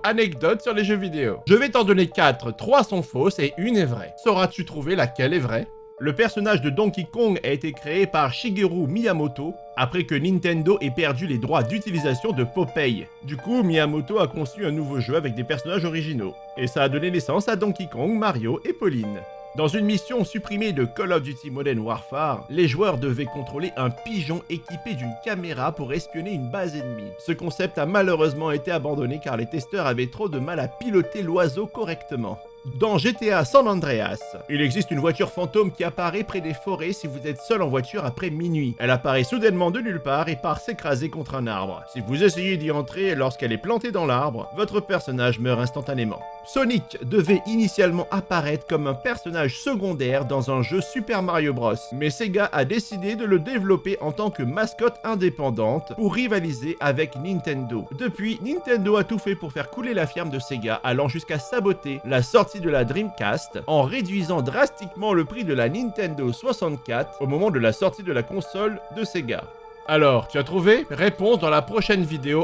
anecdotes sur les jeux vidéo. Je vais t'en donner 4, 3 sont fausses et une est vraie. Sauras-tu trouver laquelle est vraie? Le personnage de Donkey Kong a été créé par Shigeru Miyamoto après que Nintendo ait perdu les droits d'utilisation de Popeye. Du coup, Miyamoto a conçu un nouveau jeu avec des personnages originaux. Et ça a donné naissance à Donkey Kong, Mario et Pauline. Dans une mission supprimée de Call of Duty Modern Warfare, les joueurs devaient contrôler un pigeon équipé d'une caméra pour espionner une base ennemie. Ce concept a malheureusement été abandonné car les testeurs avaient trop de mal à piloter l'oiseau correctement. Dans GTA San Andreas, il existe une voiture fantôme qui apparaît près des forêts si vous êtes seul en voiture après minuit. Elle apparaît soudainement de nulle part et part s'écraser contre un arbre. Si vous essayez d'y entrer lorsqu'elle est plantée dans l'arbre, votre personnage meurt instantanément. Sonic devait initialement apparaître comme un personnage secondaire dans un jeu Super Mario Bros, mais Sega a décidé de le développer en tant que mascotte indépendante pour rivaliser avec Nintendo. Depuis, Nintendo a tout fait pour faire couler la firme de Sega, allant jusqu'à saboter la sortie de la Dreamcast en réduisant drastiquement le prix de la Nintendo 64 au moment de la sortie de la console de Sega. Alors, tu as trouvé? Réponse dans la prochaine vidéo